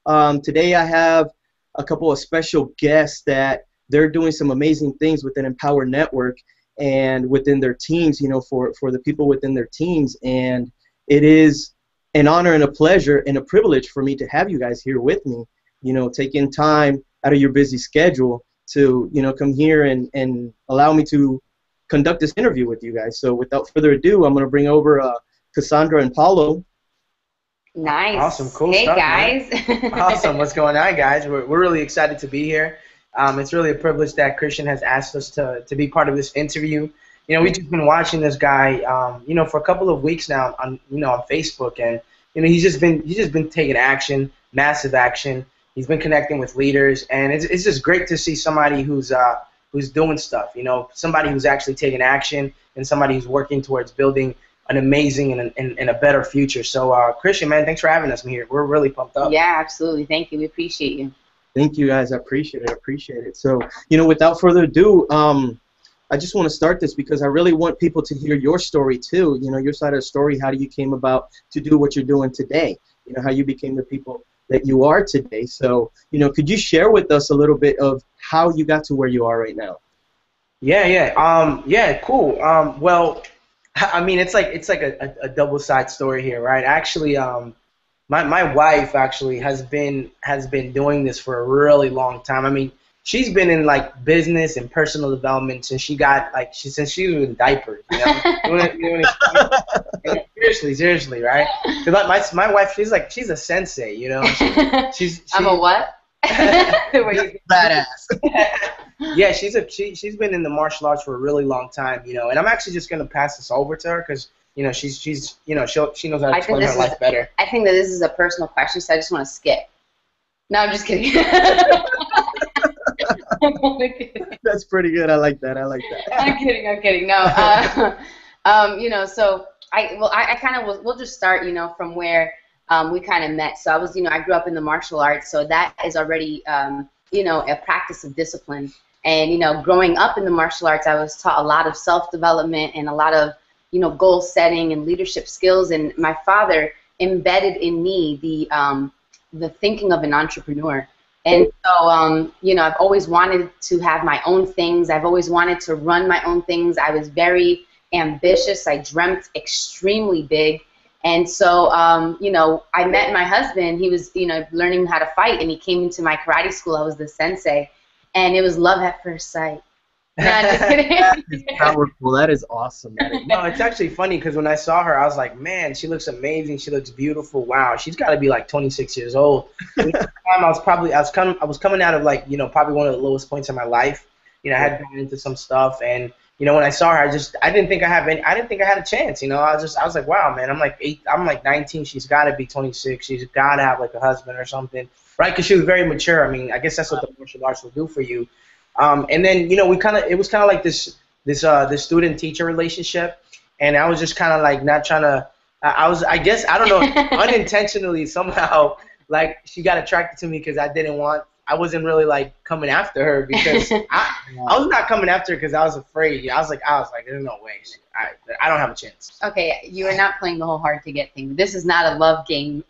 Today I have a couple of special guests that they're doing some amazing things within Empower Network and within their teams, for the people within their teams. And it is an honor and a pleasure and a privilege for me to have you guys here with me, taking time out of your busy schedule to, come here and allow me to conduct this interview with you guys. So without further ado, I'm going to bring over Kassandra and Paoulo. Nice. Awesome. Cool hey, stuff, guys. Awesome. What's going on, guys? We're really excited to be here. It's really a privilege that Christian has asked us to be part of this interview. We've just been watching this guy, for a couple of weeks now on Facebook, and he's just been taking action, massive action. He's been connecting with leaders, and it's just great to see somebody who's doing stuff. Somebody who's actually taking action, and somebody who's working towards building an amazing and a better future. So, Christian, man, thanks for having us here. We're really pumped up. Yeah, absolutely. Thank you. We appreciate you. Thank you, guys. I appreciate it. So, without further ado, I just want to start this because I really want people to hear your story too. Your side of the story. How you came about to do what you're doing today? How you became the people that you are today. So, could you share with us a little bit of how you got to where you are right now? Yeah, cool. Well, I mean, it's like a double-sided story here, right? Actually, my wife actually has been doing this for a really long time. I mean, she's been in like business and personal development since she since she was in diapers. Seriously, right? My wife, she's a sensei. I'm a what? Badass. Yeah, she's been in the martial arts for a really long time, and I'm actually just gonna pass this over to her because she knows how to explain her life better. I think that this is a personal question, so I just want to skip. No, I'm just kidding. That's pretty good. I like that. I'm kidding. No, so I kind of we'll just start, from where we kind of met. So I grew up in the martial arts, so that is already, a practice of discipline. And, growing up in the martial arts, I was taught a lot of self-development and a lot of, goal setting and leadership skills. And my father embedded in me the thinking of an entrepreneur. And so, I've always wanted to have my own things. I've always wanted to run my own things. I was very ambitious. I dreamt extremely big. And so, I met my husband. He was, learning how to fight, and he came into my karate school. I was the sensei, and it was love at first sight. No, just kidding. That is powerful. That is awesome. No, it's actually funny because when I saw her, I was like, man, she looks amazing. She looks beautiful. Wow, she's got to be like 26 years old. At the time, I was coming out of probably one of the lowest points in my life. I had gone into some stuff, and when I saw her, I didn't think I had a chance. I was like, wow, man. I'm like 19. She's got to be 26. She's got to have like a husband or something, right? Because she was very mature. I mean, I guess that's what the martial arts will do for you. And then it was kind of like this student-teacher relationship, and I was just kind of like not trying to. I guess I don't know, unintentionally somehow like she got attracted to me because I wasn't really like coming after her because I was not coming after her because I was afraid. I was like, there's no way. I don't have a chance. Okay, you are not playing the whole hard to get thing. This is not a love game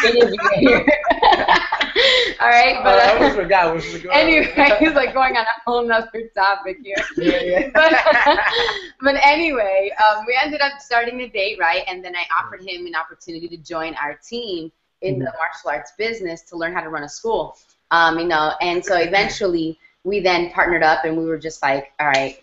interview here. All right, but I almost forgot. Anyway, he's like going on a whole nother topic here. Yeah. But anyway, we ended up starting a date, right? And then I offered him an opportunity to join our team in the martial arts business to learn how to run a school. And so eventually we then partnered up, and we were just like, all right,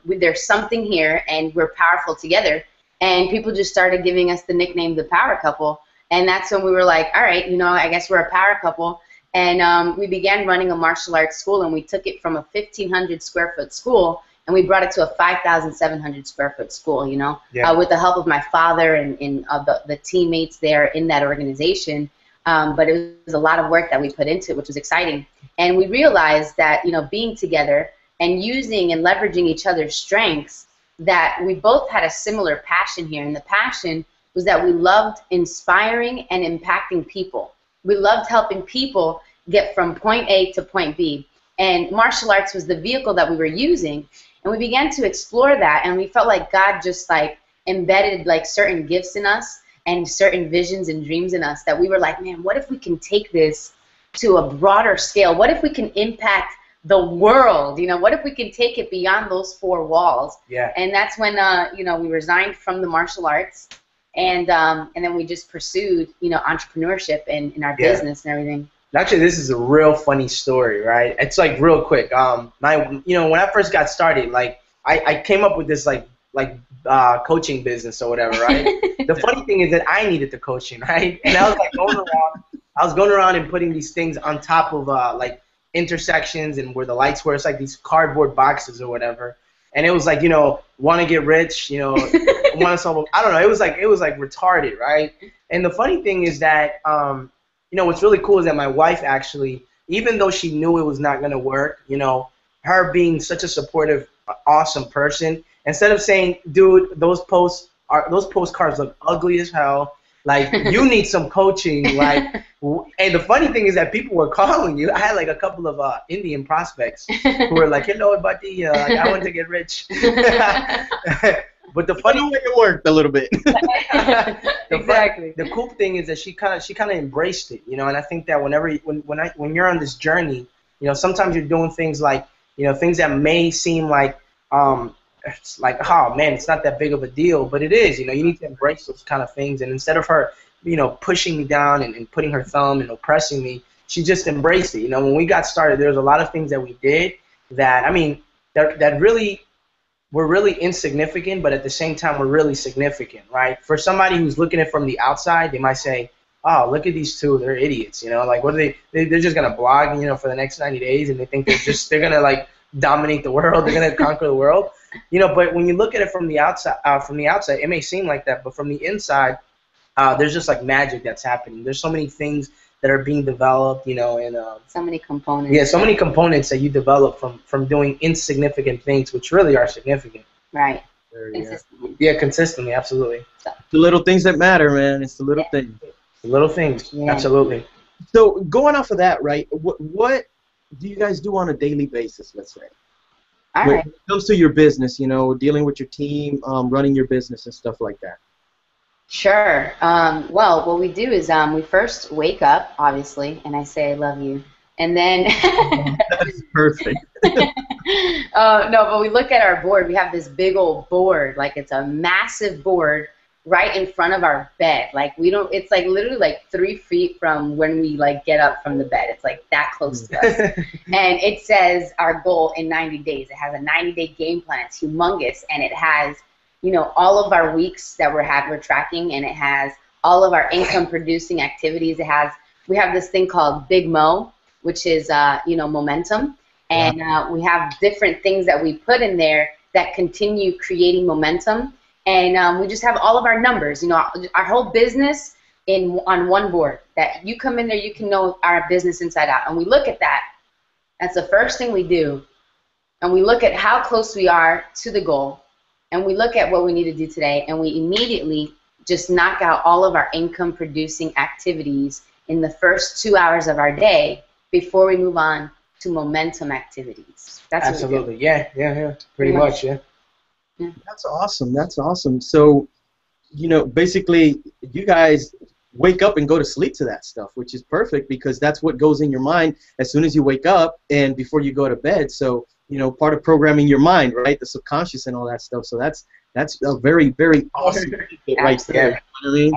there's something here, and we're powerful together. And people just started giving us the nickname the Power Couple. And that's when we were like, all right, I guess we're a power couple. And we began running a martial arts school, and we took it from a 1,500 square foot school, and we brought it to a 5,700 square foot school, with the help of my father and the teammates there in that organization. But it was a lot of work that we put into it, which was exciting. And we realized that, being together and using and leveraging each other's strengths, that we both had a similar passion here. And the passion was that we loved inspiring and impacting people. We loved helping people get from point A to point B. And martial arts was the vehicle that we were using. And we began to explore that, and we felt like God just embedded certain gifts in us and certain visions and dreams in us that we were like, man, what if we can take this to a broader scale? What if we can impact the world? What if we can take it beyond those four walls? Yeah. And that's when we resigned from the martial arts, and then we just pursued entrepreneurship in our business and everything. Actually, this is a real funny story, right? It's like real quick. When I first got started, like I came up with this coaching business or whatever, right? The funny thing is that I needed the coaching, right? And I was like going around and putting these things on top of like intersections and where the lights were. It's like these cardboard boxes or whatever. And it was like, want to get rich, want to solve. I don't know. It was like retarded, right? And the funny thing is that what's really cool is that my wife actually, even though she knew it was not going to work, her being such a supportive, awesome person, instead of saying, dude, those postcards look ugly as hell, like you need some coaching, like, and the funny thing is that people were calling you. I had like a couple of Indian prospects who were like, hello, buddy, I want to get rich. But the funny way it worked a little bit. Exactly. The cool thing is that she kind of embraced it, and I think that when you're on this journey, sometimes you're doing things like, things that may seem like it's like, oh man, it's not that big of a deal, but it is. You need to embrace those kind of things, and instead of her, pushing me down and putting her thumb and oppressing me, she just embraced it. When we got started, there was a lot of things that we did that, that really were really insignificant, but at the same time were really significant, right? For somebody who's looking at it from the outside, they might say, oh, look at these two, they're idiots, like what are they're just gonna blog, for the next 90 days, and they think they're gonna like dominate the world, they're gonna conquer the world, but when you look at it from the outside, it may seem like that, but from the inside, there's just like magic that's happening. There's so many things that are being developed, and so many components. Yeah, so many components that you develop from doing insignificant things, which really are significant. Right. Consistently. Yeah, consistently, absolutely. The little things that matter, man. It's the little things. The little things, absolutely. So going off of that, right? What do you guys do on a daily basis? Let's say. All when right. it comes to your business, dealing with your team, running your business and stuff like that. Sure. Well, what we do is we first wake up, obviously, and I say I love you. And then That's perfect. no, but we look at our board. We have this big old board, like it's a massive board right in front of our bed. Like it's like literally like 3 feet from when we like get up from the bed. It's like that close to us. And it says our goal in 90 days. It has a 90-day game plan. It's humongous, and it has all of our weeks that we're tracking, and it has all of our income producing activities. We have this thing called Big Mo, which is momentum, and we have different things that we put in there that continue creating momentum, and we just have all of our numbers, our whole business on one board. That you come in there, you can know our business inside out, and we look at that. That's the first thing we do, and we look at how close we are to the goal. And we look at what we need to do today, and we immediately just knock out all of our income-producing activities in the first 2 hours of our day before we move on to momentum activities. That's absolutely. What we do. Yeah. Pretty much, yeah. That's awesome. That's awesome. So, basically, you guys wake up and go to sleep to that stuff, which is perfect because that's what goes in your mind as soon as you wake up and before you go to bed. So, part of programming your mind, right? The subconscious and all that stuff. So that's a very, very awesome right there. You know what I mean?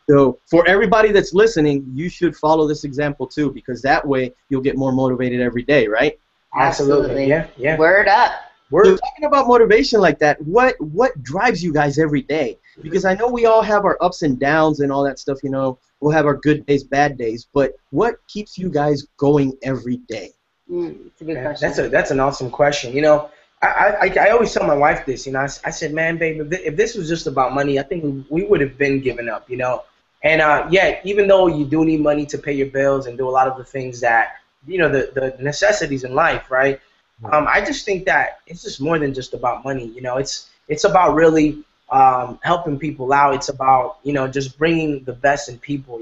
So for everybody that's listening, you should follow this example too, because that way you'll get more motivated every day, right? Absolutely. Yeah. Word up. So talking about motivation like that, what drives you guys every day? Because I know we all have our ups and downs and all that stuff, we'll have our good days, bad days, but what keeps you guys going every day? It's a good question. That's an awesome question. I always tell my wife this. I said, man, babe, if this was just about money, I think we would have been giving up. And even though you do need money to pay your bills and do a lot of the things that the necessities in life, right? I just think that it's just more than just about money. It's about really helping people out. It's about just bringing the best in people.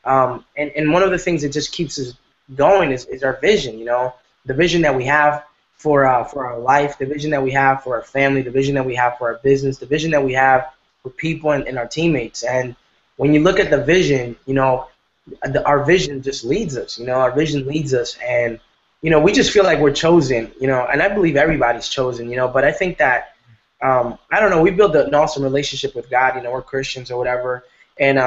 And one of the things that just keeps us going is our vision, the vision that we have for our life, the vision that we have for our family, the vision that we have for our business, the vision that we have for people and our teammates. And when you look at the vision, our vision just leads us. Our vision leads us, and we just feel like we're chosen. And I believe everybody's chosen. But I think that I don't know. We built an awesome relationship with God. We're Christians or whatever, and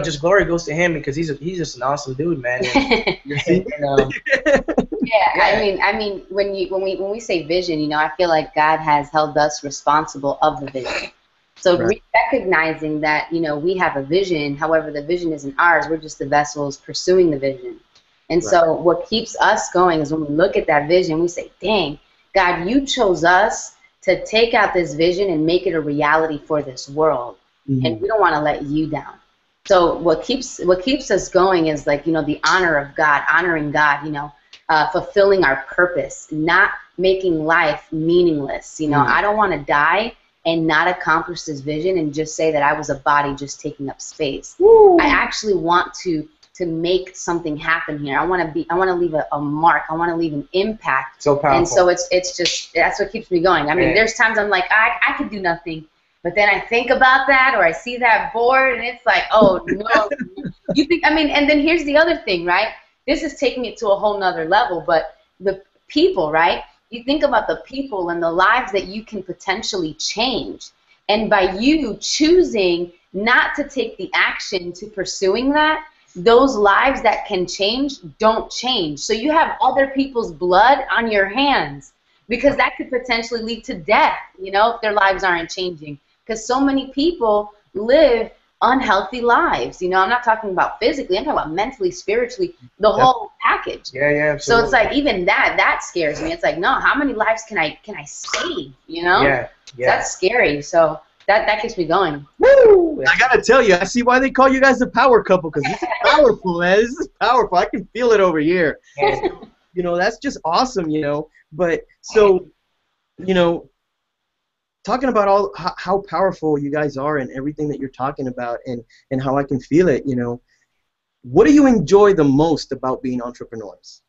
just glory goes to Him because he's just an awesome dude, man. Yeah, I mean, when we say vision, I feel like God has held us responsible of the vision. So recognizing that, we have a vision, however, the vision isn't ours, we're just the vessels pursuing the vision. And so what keeps us going is when we look at that vision, we say, dang, God, you chose us to take out this vision and make it a reality for this world. And we don't want to let you down. So what keeps us going is like, the honor of God, honoring God, fulfilling our purpose, not making life meaningless. I don't want to die and not accomplish this vision and just say that I was a body just taking up space. I actually want to make something happen here. I want to leave a mark. I want to leave an impact. So powerful. And so it's just, that's what keeps me going. I mean, there's times I'm like, I could do nothing. But then I think about that, or I see that board, and it's like, oh no. You think? I mean, and then here's the other thing, right? This is taking it to a whole nother level. But the people, right? You think about the people and the lives that you can potentially change, and by you choosing not to take the action to pursuing that, those lives that can change don't change. So you have other people's blood on your hands because that could potentially lead to death, if their lives aren't changing. Because so many people live unhealthy lives. I'm not talking about physically. I'm talking about mentally, spiritually, the whole package. Yeah, absolutely. So it's like even that scares me. It's like, no, how many lives can I save? Yeah. That's scary. So that keeps me going. Woo! I gotta tell you, I see why they call you guys the power couple, because this is powerful, man. This is powerful. I can feel it over here. That's just awesome, But so, talking about how powerful you guys are and everything that you're talking about and how I can feel it, what do you enjoy the most about being entrepreneurs?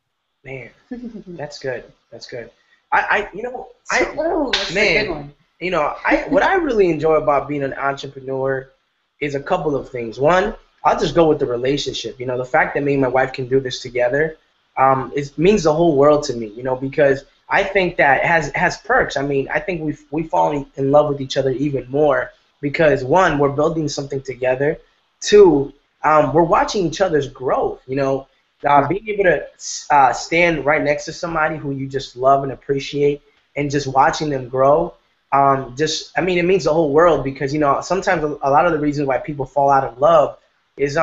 Man, that's good. That's good. What I really enjoy about being an entrepreneur is a couple of things. One, I'll just go with the relationship. The fact that me and my wife can do this together, it means the whole world to me. Because I think that has perks. I mean, I think we fall in love with each other even more because one, we're building something together. Two, we're watching each other's growth. Being able to stand right next to somebody who you just love and appreciate, and just watching them grow. It means the whole world because sometimes a lot of the reasons why people fall out of love is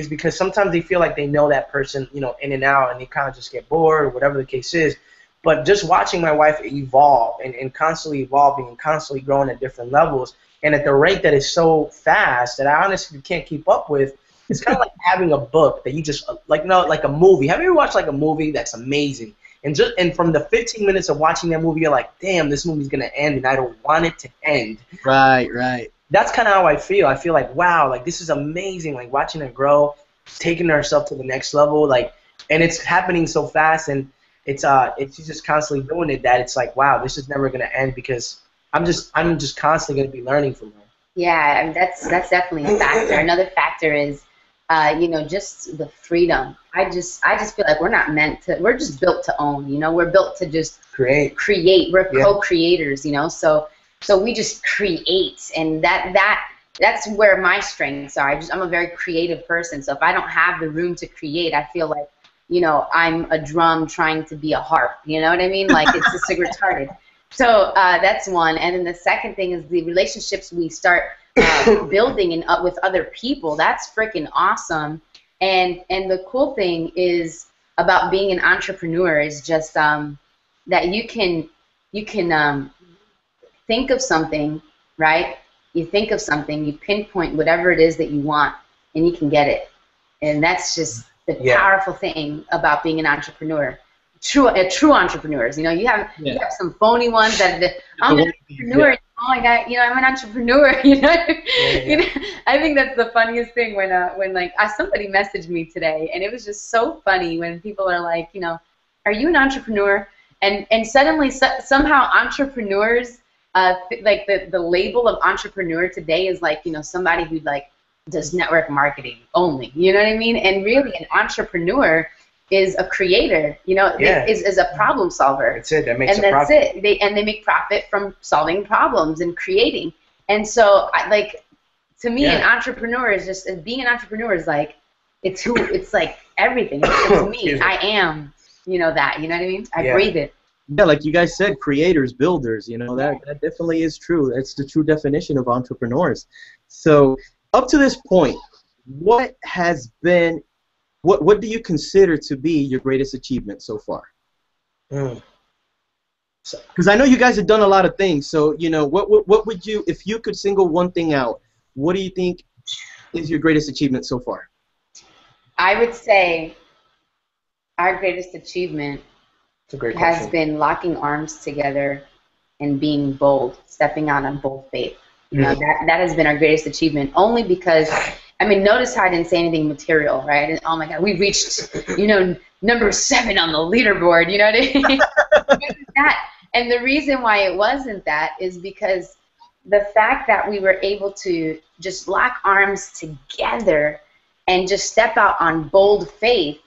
because sometimes they feel like they know that person in and out, and they kind of just get bored or whatever the case is. But just watching my wife evolve and constantly evolving and constantly growing at different levels, and at the rate that is so fast that I honestly can't keep up with, it's kind of like having a book that you just like a movie. Have you ever watched like a movie that's amazing, and from the 15 minutes of watching that movie, you're like, damn, this movie's gonna end, and I don't want it to end. Right. That's kind of how I feel. I feel like, wow, like this is amazing. Like watching her grow, taking herself to the next level, and it's happening so fast, and she's just constantly doing it that it's like, wow, this is never gonna end because I'm just constantly gonna be learning from her. Yeah, and that's definitely a factor. Another factor is, just the freedom. I just feel like we're just built to own. We're built to just create. We're co-creators. So we just create, and that's where my strengths are. I'm a very creative person. So if I don't have the room to create, I feel like I'm a drum trying to be a harp. You know what I mean? Like it's just like retarded. So that's one. And then the second thing is the relationships we start building and with other people. That's freaking awesome. And the cool thing is about being an entrepreneur is just that you can think of something, right? You think of something, you pinpoint whatever it is that you want, and you can get it. And that's just the powerful thing about being an entrepreneur. True entrepreneurs. You have some phony ones that I'm an entrepreneur. Oh my God, I'm an entrepreneur. I think that's the funniest thing when somebody messaged me today, and it was just so funny when people are like, are you an entrepreneur? And suddenly somehow entrepreneurs, like the label of entrepreneur today is like somebody who like does network marketing only. You know what I mean? And really, an entrepreneur is a creator. You know, is a problem solver. That's it. That makes and a that's profit. it. They make profit from solving problems and creating. And so, to me, an entrepreneur is just being an entrepreneur is like it's like everything. It's me. I am. You know that. You know what I mean? I breathe it. Yeah, like you guys said, creators, builders, you know, that definitely is true. That's the true definition of entrepreneurs. So up to this point, what do you consider to be your greatest achievement so far? Because I know you guys have done a lot of things. So, you know, what would you, if you could single one thing out, what do you think is your greatest achievement so far? I would say our greatest achievement has been locking arms together and being bold, stepping out on bold faith. You know, that has been our greatest achievement, only because, I mean, notice how I didn't say anything material, right? And, oh my God, we reached, you know, number 7 on the leaderboard, you know what I mean? And the reason why it wasn't that is because the fact that we were able to just lock arms together and just step out on bold faith,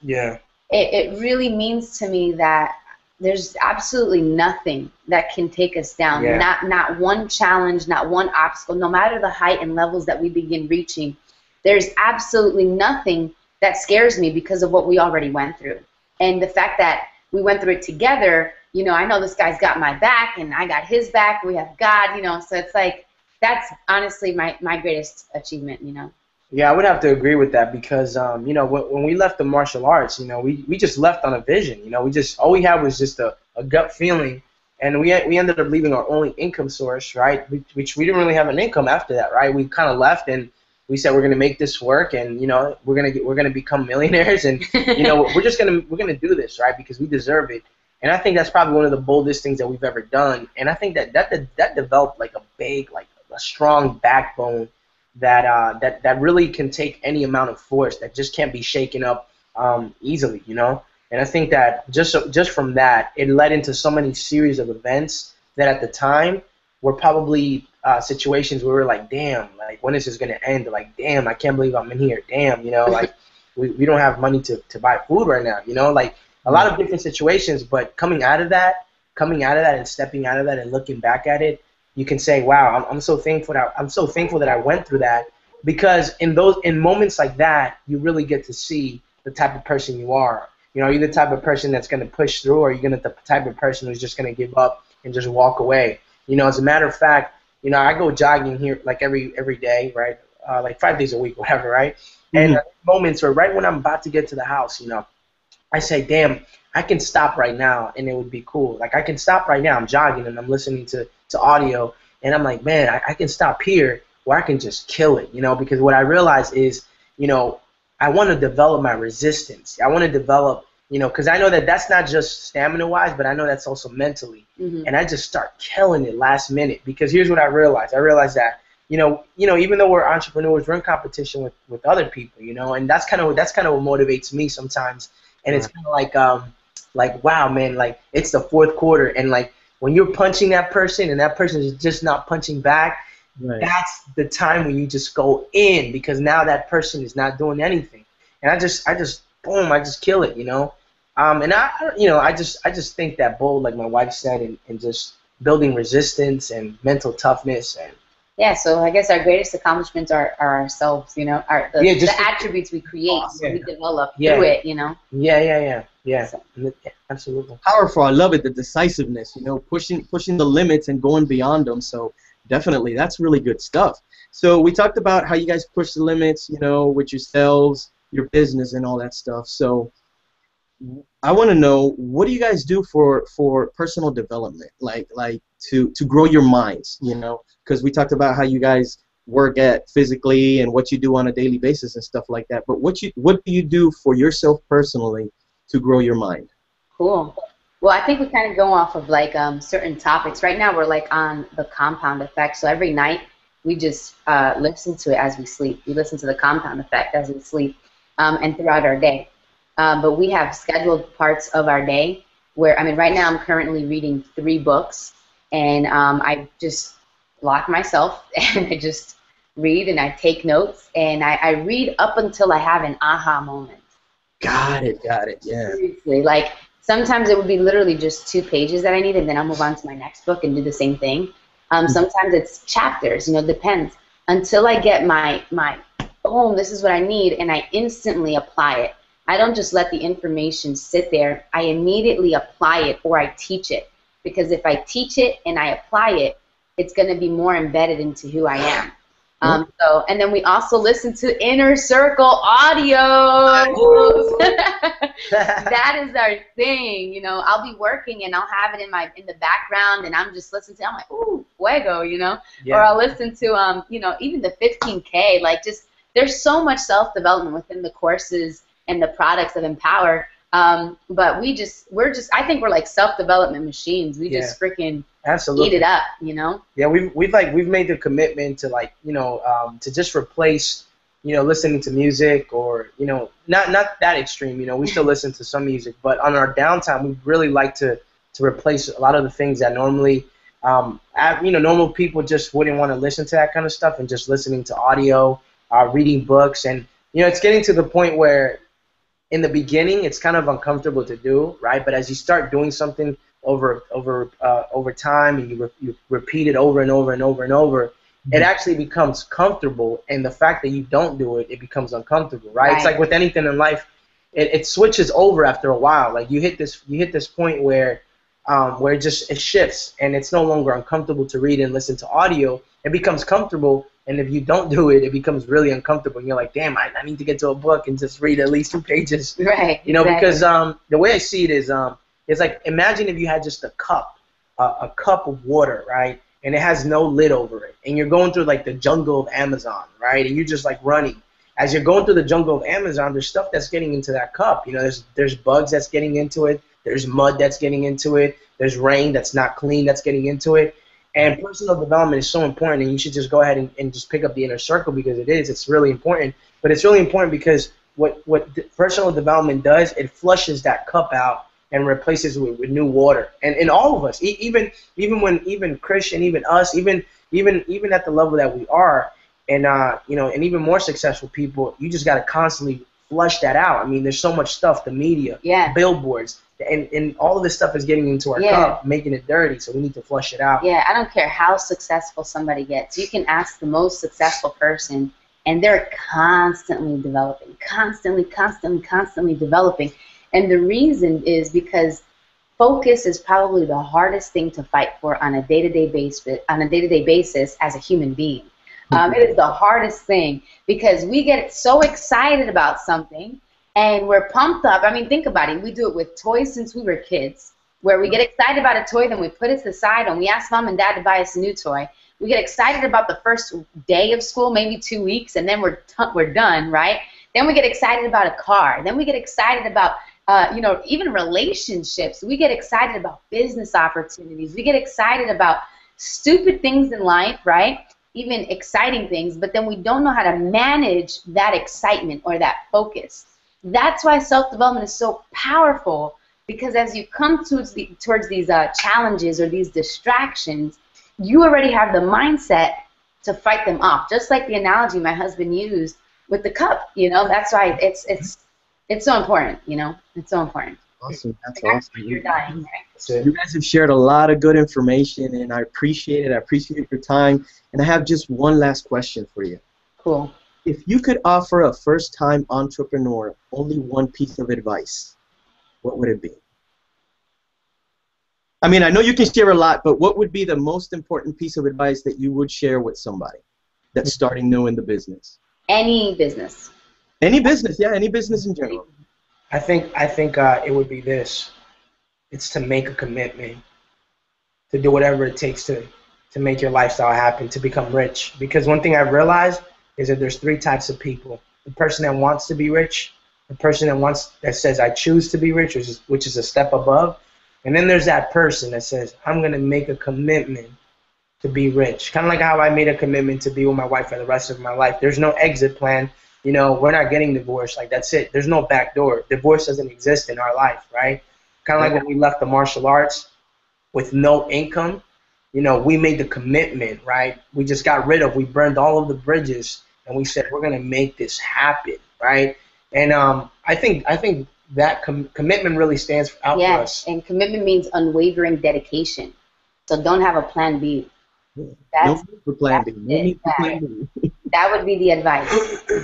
it really means to me that there's absolutely nothing that can take us down. Not one challenge, not one obstacle, no matter the height and levels that we begin reaching. There's absolutely nothing that scares me because of what we already went through. And the fact that we went through it together, you know, I know this guy's got my back and I got his back. We have God, you know, so it's like that's honestly my greatest achievement, you know. Yeah, I would have to agree with that because, you know, when we left the martial arts, you know, we just left on a vision. You know, all we had was just a gut feeling, and we ended up leaving our only income source, right? Which we didn't really have an income after that, right? We kind of left and we said we're gonna make this work, and you know, we're gonna become millionaires, and you know, we're gonna do this, right? Because we deserve it. And I think that's probably one of the boldest things that we've ever done. And I think that developed like a strong backbone that really can take any amount of force that just can't be shaken up easily, you know. And I think that just from that, it led into so many series of events that at the time were probably situations where we were like, damn, like when is this gonna end? Like, damn, I can't believe I'm in here. Damn, you know, like we don't have money to buy food right now, you know, like a lot of different situations. But coming out of that and stepping out of that and looking back at it, you can say, wow, I'm so thankful that I went through that, because in moments like that, you really get to see the type of person you are. You know, are you the type of person that's going to push through, or are you the type of person who's just going to give up and just walk away? You know, as a matter of fact, you know, I go jogging here like every day, right? Like 5 days a week, whatever, right? And moments where right when I'm about to get to the house, you know, I say, damn, I can stop right now and it would be cool. Like I can stop right now. I'm jogging and I'm listening to audio, and I'm like, man, I can stop here where I can just kill it, you know, because what I realize is, you know, I want to develop my resistance. I want to develop, you know, because I know that that's not just stamina-wise, but I know that's also mentally. And I just start killing it last minute, because here's what I realized. I realized that, you know, even though we're entrepreneurs, we're in competition with other people, you know, and that's kind of what motivates me sometimes. And it's kind of like, wow, man, like it's the fourth quarter, and like when you're punching that person and that person is just not punching back, that's the time when you just go in, because now that person is not doing anything, and I just boom, I just kill it, you know. And I just think that bold, like my wife said, and just building resistance and mental toughness. And yeah, so I guess our greatest accomplishments are ourselves, you know, the attributes we create, we develop through it, you know. Yeah, So. absolutely. Powerful. I love it. The decisiveness, you know, pushing the limits and going beyond them. So definitely, that's really good stuff. So we talked about how you guys push the limits, you know, with yourselves, your business, and all that stuff. So I want to know, what do you guys do for personal development, like to grow your minds, you know, because we talked about how you guys work at physically and what you do on a daily basis and stuff like that. But what do you do for yourself personally to grow your mind? Cool. Well, I think we kind of go off of like certain topics. Right now we're like on the compound effect. So every night we just listen to it as we sleep. We listen to the compound effect as we sleep and throughout our day. But we have scheduled parts of our day where, I mean, right now I'm currently reading 3 books, and I just lock myself and I just read and I take notes, and I read up until I have an aha moment. Got it, yeah. Seriously, like sometimes it would be literally just 2 pages that I need, and then I'll move on to my next book and do the same thing. Sometimes it's chapters, depends. Until I get my boom, this is what I need, and I instantly apply it. I don't just let the information sit there. I immediately apply it, or I teach it. Because if I teach it and I apply it, it's going to be more embedded into who I am. And then we also listen to Inner Circle audio. That is our thing, I'll be working and I'll have it in the background, and I'm just listening to it. I'm like, ooh, fuego, Yeah. Or I'll listen to even the 15K. Like, just there's so much self-development within the courses and the products of Empower. But I think we're like self-development machines. We just freaking eat it up, Yeah, we've made the commitment to to just replace, listening to music, or, not that extreme, we still listen to some music, but on our downtime, we really like to replace a lot of the things that normally, normal people just wouldn't want to listen to that kind of stuff, and just listening to audio, reading books. And, it's getting to the point where in the beginning, it's kind of uncomfortable to do, right? But as you start doing something over time, and you repeat it over and over and over and over, it actually becomes comfortable. And the fact that you don't do it, it becomes uncomfortable, right? It's like with anything in life, it switches over after a while. Like you hit this point where it shifts, and it's no longer uncomfortable to read and listen to audio. It becomes comfortable. And if you don't do it, it becomes really uncomfortable. And you're like, damn, I need to get to a book and just read at least 2 pages. Right. Exactly. Because the way I see it is, it's like, imagine if you had just a cup of water, right? And it has no lid over it. And you're going through like the jungle of Amazon, right? And you're just like running. As you're going through the jungle of Amazon, there's stuff that's getting into that cup. There's bugs that's getting into it. There's mud that's getting into it. There's rain that's not clean that's getting into it. And personal development is so important, and you should just go ahead and just pick up the Inner Circle, because it's really important. But it's really important because what personal development does, it flushes that cup out and replaces it with new water. And all of us, even Christian, even us, even at the level that we are, and and even more successful people, you just got to constantly flush that out. I mean, there's so much stuff, the media, billboards, and all of this stuff is getting into our cup, making it dirty, so we need to flush it out. Yeah, I don't care how successful somebody gets. You can ask the most successful person, and they're constantly developing, constantly developing. And the reason is because focus is probably the hardest thing to fight for on a day-to-day basis as a human being. It is the hardest thing, because we get so excited about something, and we're pumped up. I mean, think about it. We do it with toys since we were kids, where we get excited about a toy, then we put it to the side, and we ask mom and dad to buy us a new toy. We get excited about the first day of school, maybe 2 weeks, and then we're done, right? Then we get excited about a car. Then we get excited about, even relationships. We get excited about business opportunities. We get excited about stupid things in life, right? Even exciting things, but then we don't know how to manage that excitement or that focus. That's why self-development is so powerful, because as you come towards these challenges or these distractions, you already have the mindset to fight them off. Just like the analogy my husband used with the cup, that's why it's so important, it's so important. Awesome. That's awesome. You're dying, right? You guys have shared a lot of good information, and I appreciate it. I appreciate your time. And I have just one last question for you. Cool. If you could offer a first-time entrepreneur only one piece of advice, what would it be? I mean, I know you can share a lot, but what would be the most important piece of advice that you would share with somebody that's starting new in the business? Any business. Any business, yeah, any business in general. I think it would be this. It's to make a commitment, to do whatever it takes to make your lifestyle happen, to become rich. Because one thing I've realized is that there's 3 types of people. The person that wants to be rich, the person that says I choose to be rich, which is a step above, and then there's that person that says I'm going to make a commitment to be rich. Kind of like how I made a commitment to be with my wife for the rest of my life. There's no exit plan. We're not getting divorced. Like, that's it. There's no back door. Divorce doesn't exist in our life, right? Kind of like when we left the martial arts with no income. you know, we made the commitment, right? We just we burned all of the bridges, and we said we're gonna make this happen, right? And I think that commitment really stands out for us. Yes, and commitment means unwavering dedication. So don't have a plan B. No need for plan B. No need for plan B. That would be the advice.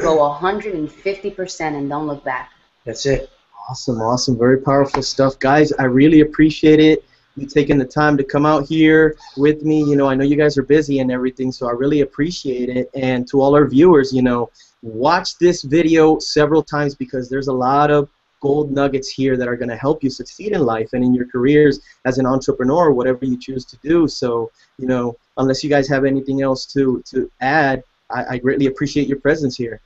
Go 150% and don't look back. That's it. Awesome, awesome. Very powerful stuff. Guys, I really appreciate it. You taking the time to come out here with me. You know, I know you guys are busy and everything, so I really appreciate it. And to all our viewers, you know, watch this video several times because there's a lot of gold nuggets here that are going to help you succeed in life and in your careers as an entrepreneur, whatever you choose to do. So, you know, unless you guys have anything else to add, I greatly appreciate your presence here.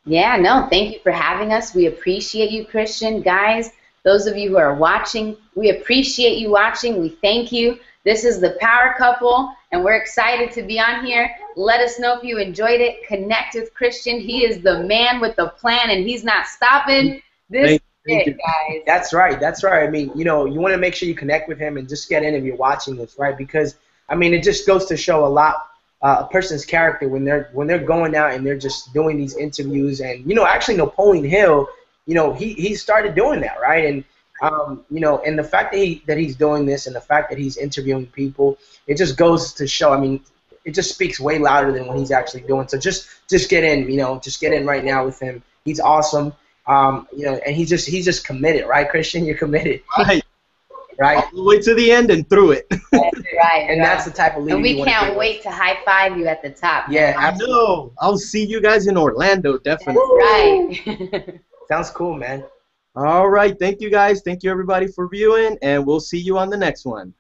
Yeah, no, thank you for having us. We appreciate you, Christian. Guys, those of you who are watching, we appreciate you watching. We thank you. This is the Power Couple, and we're excited to be on here. Let us know if you enjoyed it. Connect with Christian. He is the man with the plan, and he's not stopping. This is it, guys. That's right. That's right. I mean, you know, you want to make sure you connect with him and just get in if you're watching this, right? Because, I mean, it just goes to show a lot a person's character when they're going out and they're just doing these interviews. And, you know, actually Napoleon Hill, you know, he started doing that, right? And you know, and the fact that he's doing this and the fact that he's interviewing people, it just goes to show. I mean, it just speaks way louder than what he's actually doing. So just get in, you know, just get in right now with him. He's awesome. You know, and he's just committed, right, Christian? You're committed. Right. Right. All the way to the end and through it. Right. And that's the type of leader. And we can't wait to high five you at the top. Yeah, I know. I'll see you guys in Orlando, definitely. Right. Sounds cool, man. All right. Thank you, guys. Thank you, everybody, for viewing, and we'll see you on the next one.